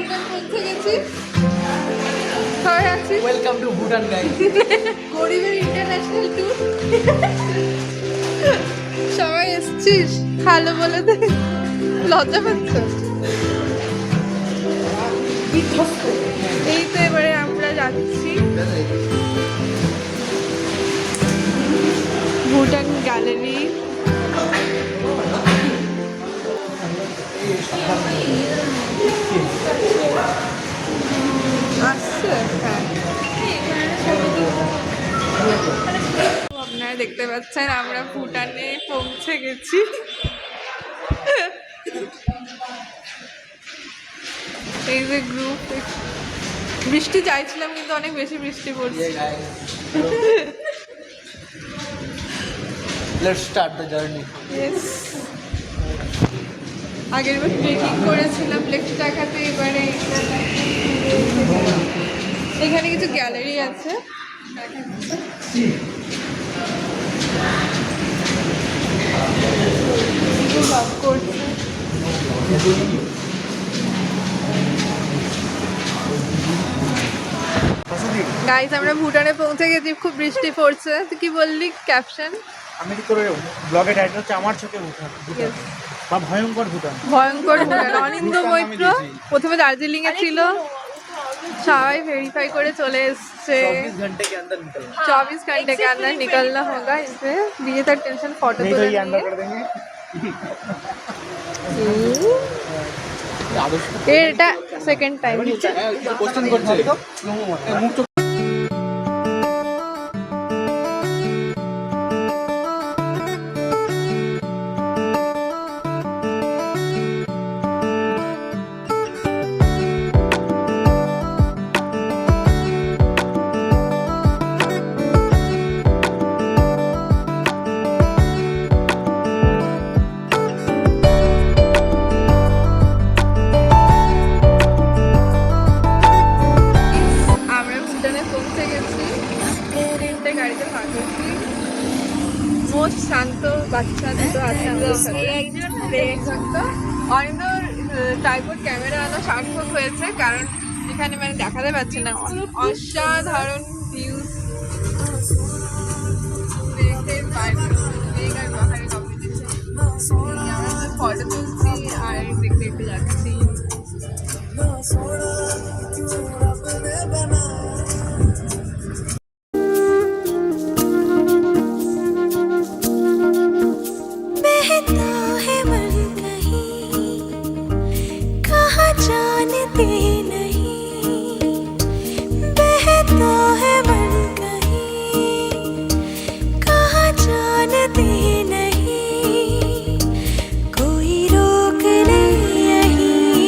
ভুটান পৌঁছে গেছি। সবাই আছি। Welcome to Bhutan guys. গরিবের ইন্টারন্যাশনাল ট্যুর। সবাই এসছিস ভালো বলে দে, লজ্জা পাচ্ছ? এই তো এবারে আমরা যাচ্ছি ভুটান গ্যালারি। আসছে হ্যাঁ, আপনারা দেখতে পাচ্ছেন আমরা ভুটানে পৌঁছে গেছি। এই যে গ্রুপ, বৃষ্টি চাইছিলাম কিন্তু অনেক বেশি বৃষ্টি পড়ছে। Let's start the journey. Yes. আগের বার ট্রেকিং করেছিলাম লেকটা দেখাতে, এবারে এখানে কিছু গ্যালারি আছে। গাইস আমরা ভুটানে পৌঁছে গেছি, খুব বৃষ্টি পড়ছে। তুই কি বললি ক্যাপশন? আমি কি করে ব্লগের টাইটেল হচ্ছে আমার চোখে ভুটান বা ভয়ঙ্কর ভুটান। ভয়ঙ্কর ভুটান। অনিন্দ মৈত্র প্রথমে দার্জিলিং এ ছিল, সবাই ভেরিফাই করে চলে এসছে। 24 घंटे के अंदर निकलना। 24 घंटे के अंदर निकलना होगा इसे। ये तक टेंशन फोटो नहीं तो तो ये लेंगे। अंदर कर देंगे। এটা সেকেন্ড টাইম। क्वेश्चन করছে মুখ চোখ আমরা ভুটানে পৌঁছে গেছি, তিনটে গাড়িতে ভাগ হয়েছি। মোস্ট শান্ত বাচ্চা দুটো আছে আমাদের সাথে। অরিন্দর ট্রাইপড ক্যামেরা আনা সার্থক হয়েছে, কারণ এখানে মানে দেখাতে পারছে না। অসাধারণ ভিউজ দেখে ফটো তুলছি আর দেখতে দেখতে যাচ্ছি। बहता है मन कहीं कहाँ जानते नहीं, बहता है मन कहीं कहाँ जानते नहीं, कोई रोक नहीं यहीं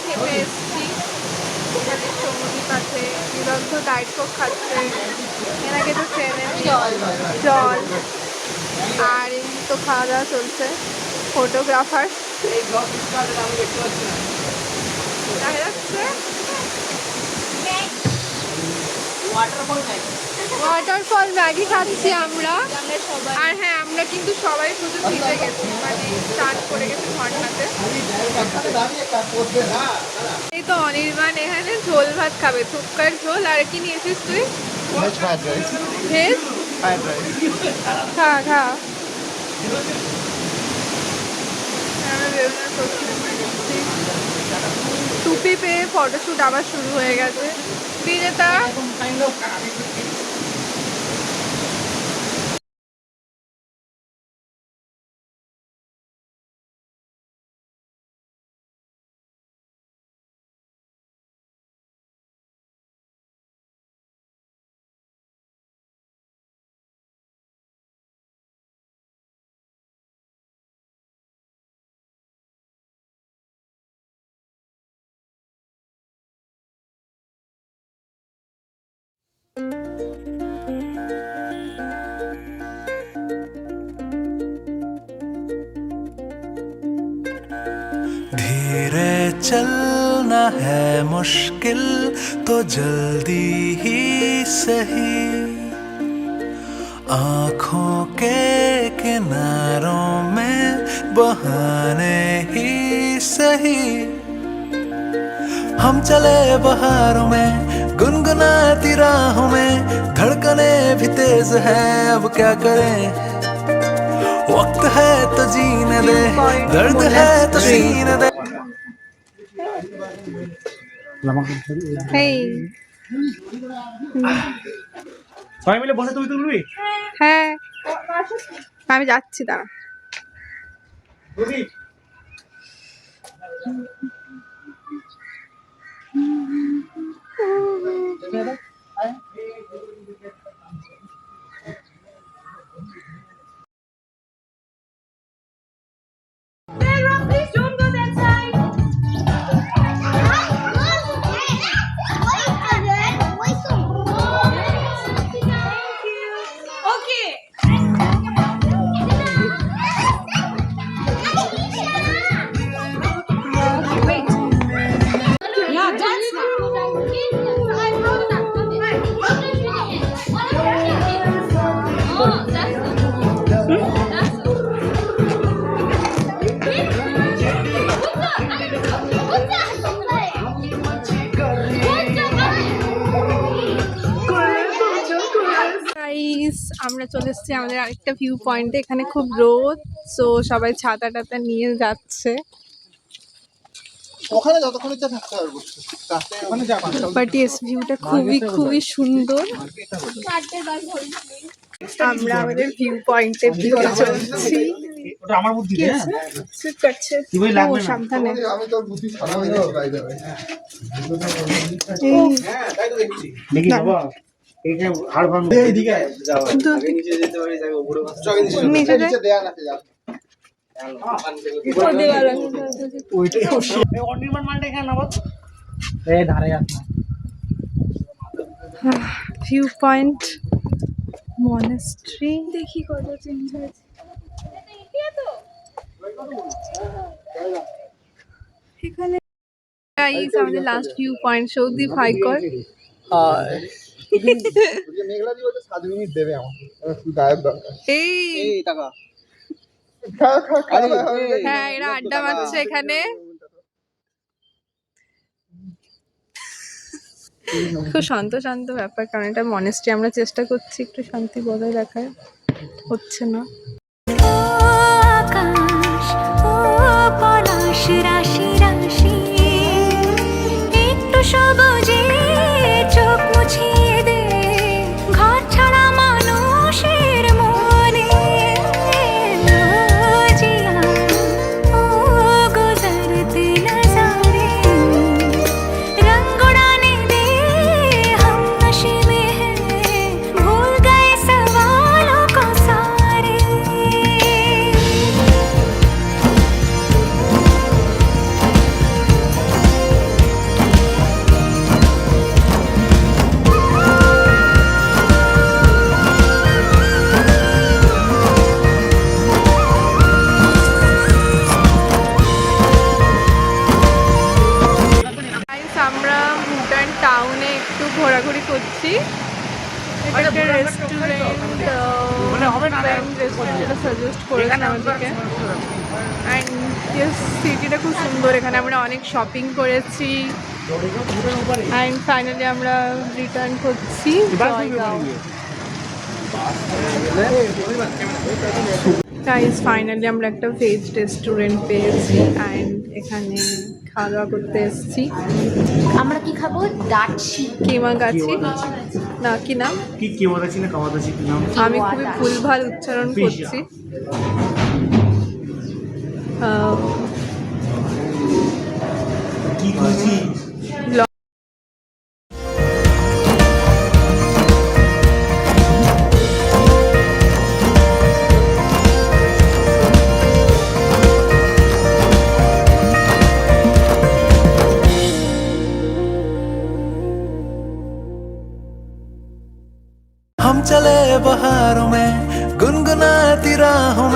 খেপে এসেছি সমুদ্র কাছে বিরদ্ধ ডায়েট কোক খাচ্ছে এনাকে তো ট্রেনে জল আর এমনি তো খাওয়া দাওয়া চলছে ফটোগ্রাফার দেখা যাচ্ছে ওয়াটারফল ম্যাগি খাচ্ছি আমরা আর হ্যাঁ আমরা কিন্তু সবাই শুধু ভিজে গেছি মানে স্নান করে গেছি ঝর্ণাতে এই তো অনির্বাণ এখানে ঝোল ভাত খাবে থুপকার ঝোল আর কি নিয়েছিস তুই ভেজ খা খা টুপি পেয়ে ফটোশ্যুট আবার শুরু হয়ে গেছে বিজেতা धीरे चलना है मुश्किल तो जल्दी ही सही आँखों के किनारों में बहाने ही सही हम चले बहारों में गुनगुनाती राहों में धड़कने भी तेज है अब क्या करें वक्त है तो जीने दे दर्द है तो सीने दे সবাই মিলে বসে তুই তুলবি হ্যাঁ আমি যাচ্ছি দাঁড়া আমরা চলে এসেছি আমাদের আরেকটা ভিউ পয়েন্টে এখানে খুব রোদ সো সবাই ছাতা টাতা নিয়ে যাচ্ছে ওখানে যতক্ষণ ইচ্ছা থাকতে পারবো ওখানে যা বাট ইয়েস ভিউটা খুবই খুবই সুন্দর আমরা আমাদের ভিউ পয়েন্টের দিকে চলছি ওটা আমার বুদ্ধি কি হ্যাঁ আছে? শুট করছে তুই লাগবে ও, না। সাবধানে আমি তোর বুদ্ধি ছাড়া হয়ে যাবে বাইরে দেখি বাবা এইটা হাড় ভাঙ এইদিকে যাও আগে নিচে যেতে পারি যাবে উপরে নিচে নিচে দেয়া না যাও ওইটাই অনির্বাণ মালটা এখানে নামাত এই ধারে আছে ভিউ পয়েন্ট মনেস্ট্রি দেখি কত চেঞ্জ হয়েছে এখানে গাইস আমাদের লাস্ট ভিউ পয়েন্ট সৌদি ভাইকর মেঘলা দিয়ে বলতে 7 মিনিট দেবে আমাকে একটু গায়েব দরকার এই টাকা হ্যাঁ এরা আড্ডা মারছে এখানে খুব শান্ত শান্ত ব্যাপার কারণ এটা মনেস্ট্রি আমরা চেষ্টা করছি একটু শান্তি বজায় রাখার হচ্ছে না আকাশ ও পলাশ রাশি রাশি একটু সবুজে চোখ মুছিয়ে দে ঘর ছাড়া মানুষের মনে জিয়া ও গুজরতে নজারে रंग उड़ाने दे हम नशे में हैं भूल गए सवालों को सारे রেস্টুরেন্টটা সাজেস্ট করেছে আমাদেরকে। অ্যান্ড সিটিটা খুব সুন্দর, এখানে আমরা অনেক শপিং করেছি। অ্যান্ড ফাইনালি আমরা রিটার্ন করছি জয়গাঁও। গাইস ফাইনালি আমরা একটা ভেজ রেস্টুরেন্ট পেয়েছি অ্যান্ড এখানে খাওয়া দাওয়া করতে এসেছি। আমরা কি খাবো? দাছি। কিমা গাছি না, কি নাম? কি কেওয়াদাছি না কাওয়াদাছি কি নাম? আমি খুবই ভুলভাল উচ্চারণ করছি। কি খুশি हम चले बहारों में गुनगुनाती राहों में